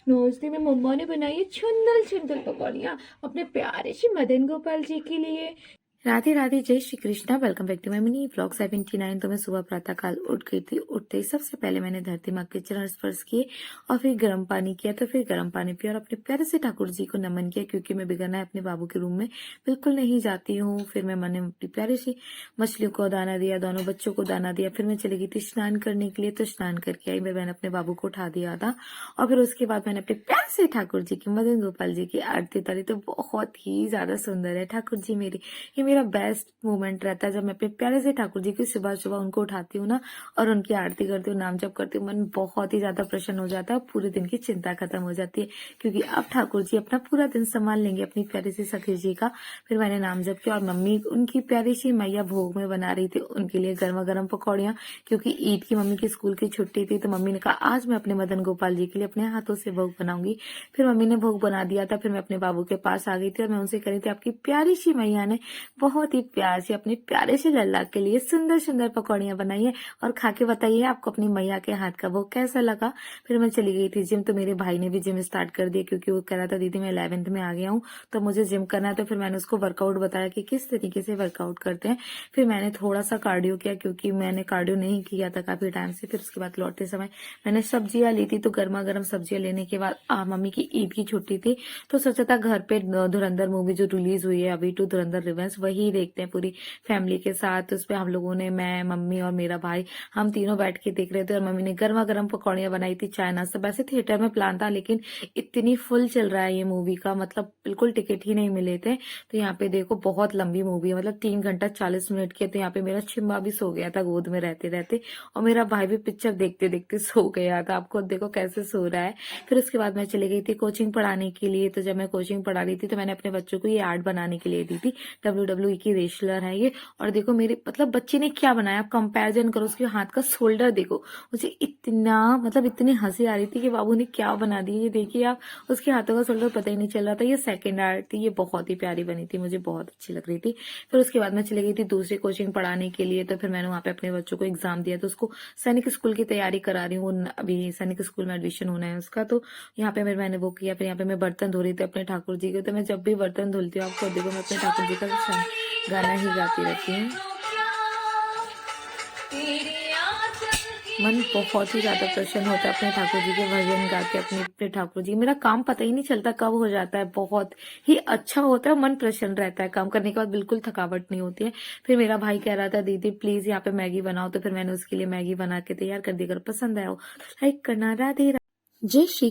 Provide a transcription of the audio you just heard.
नाश्ते में मम्मा ने बनाई है छंदल छंदल पकौड़ियाँ अपने प्यारे से मदन गोपाल जी के लिए। राधे राधे, जय Shri Krishna. Welcome back to my mini vlog 79। तो मैं सुबह प्रातः काल उठ गई थी। उठते ही सबसे पहले मैंने धरती माँ के चरण स्पर्श किए और फिर गर्म पानी किया, तो फिर गर्म पानी पिया और अपने प्यारे से ठाकुर जी को नमन किया, क्योंकि मैं बिगड़ना है अपने बाबू के रूम में बिल्कुल नहीं जाती हूँ। फिर मैंने अपनी प्यारी सी मछलियों को दाना दिया, दोनों बच्चों को दाना दिया। फिर मैं चली गई थी स्नान करने के लिए, तो स्नान करके आई। मैंने अपने बाबू को उठा दिया था और फिर उसके बाद मैंने अपने प्यारे से ठाकुर जी की, मदन गोपाल जी की आरती उतारी। तो बहुत ही ज्यादा सुंदर है ठाकुर जी मेरी। ये मेरा बेस्ट मोमेंट रहता है जब मैं अपने प्यारे से ठाकुर जी की सुबह सुबह उनको उठाती हूँ ना और उनकी आरती करती हूँ, नाम जप करती हूँ। मन बहुत ही ज्यादा प्रसन्न हो जाता है, पूरे दिन की चिंता खत्म हो जाती है, क्योंकि अब ठाकुर जी अपना पूरा दिन संभाल लेंगे अपनी प्यारी सी सखी जी का। फिर मैंने नाम जप किया और मम्मी उनकी प्यारी सी मैया भोग में बना रही थी उनके लिए गर्मा गर्म पकौड़ियाँ, क्योंकि ईद की मम्मी की स्कूल की छुट्टी थी। तो मम्मी ने कहा आज मैं अपने मदन गोपाल जी के लिए अपने हाथों से भोग बनाऊंगी। फिर मम्मी ने भोग बना दिया था। फिर मैं अपने बाबू के पास आ गई थी और मैं उनसे कह रही थी आपकी प्यारी सी मैया ने बहुत ही प्यार से अपने प्यारे से लल्ला के लिए सुंदर सुंदर पकौड़ियाँ बनाई है, और खा के बताइए आपको अपनी मैया के हाथ का भोग कैसा लगा। फिर मैं चली गई थी जिम। तो मेरे भाई ने भी जिम स्टार्ट कर दिया, क्योंकि वो कह रहा था दीदी मैं 11th में आ गया हूँ तो मुझे जिम करना है। तो फिर मैंने उसको वर्कआउट बताया कि किस तरीके से वर्कआउट करते हैं। फिर मैंने थोड़ा सा कार्डियो किया, क्योंकि मैंने कार्डियो नहीं किया था काफी टाइम से। फिर उसके बाद लौटते समय मैंने सब्जियां ली थी, तो गर्मा गर्म सब्जियां लेने के बाद मम्मी की ईद की छुट्टी थी, तो सोचा था घर पे धुरंधर मूवी जो रिलीज हुई है अभी, टू धुरंधर रिवेंज, वही देखते हैं पूरी फैमिली के साथ। उसपे हम लोगों ने, मैं, मम्मी और मेरा भाई, हम तीनों बैठ के देख रहे थे। और मम्मी ने गर्मा गर्म पकौड़ियाँ बनाई थी, चाय नाश्ता। वैसे थिएटर में प्लान था, लेकिन इतनी फुल चल रहा है ये मूवी का, मतलब बिल्कुल टिकट ही नहीं मिले थे। तो यहाँ पे देखो बहुत लंबी मूवी है, मतलब 3 घंटा 40 मिनट की है। तो यहाँ पे मेरा छिम्मा भी सो गया था गोद में रहते रहते, और मेरा भाई भी पिक्चर देखते देखते सो गया था। आपको देखो कैसे सो रहा है। फिर उसके बाद मैं चली गई थी कोचिंग पढ़ाने के लिए। तो जब मैं कोचिंग पढ़ा रही थी तो मैंने अपने बच्चों को ये आर्ट बनाने के लिए दी थी। WWE की रेसलर है ये। और देखो मेरे मतलब बच्चे ने क्या बनाया, आप कंपैरिजन करो, उसके हाथ का शोल्डर देखो। मुझे इतना मतलब इतनी हंसी आ रही थी कि बाबू ने क्या बना दिया। ये देखिए आप, उसके हाथों का शोल्डर पता ही नहीं चल रहा था। ये सेकंड आर्ट थी, ये बहुत ही प्यारी बनी थी, मुझे बहुत अच्छी लग रही थी। फिर उसके बाद मैं चली गई थी दूसरी कोचिंग पढ़ाने के लिए। तो फिर मैंने वहां पे अपने बच्चों को एग्जाम दिया, तो उसको सैनिक स्कूल की तैयारी करा रही हूँ। अभी सैनिक स्कूल में एडमिशन होना है उसका। तो यहाँ पे मैंने वो किया। फिर यहाँ पे मैं बर्तन धो रही थी अपने ठाकुर जी के। तो मैं जब भी बर्तन धुलती हूँ, आपको देखो मैं अपने ठाकुर जी का गाना ही गाती रहती हूँ। मन बहुत ही ज्यादा प्रसन्न होता है अपने ठाकुर जी के भजन गा के। अपने ठाकुर जी, मेरा काम पता ही नहीं चलता कब हो जाता है, बहुत ही अच्छा होता है, मन प्रसन्न रहता है। काम करने के बाद बिल्कुल थकावट नहीं होती है। फिर मेरा भाई कह रहा था दीदी प्लीज यहाँ पे मैगी बनाओ, तो फिर मैंने उसके लिए मैगी बना के तैयार कर दी। अगर पसंद आया हो लाइक करना। राधे राधे, जय श्री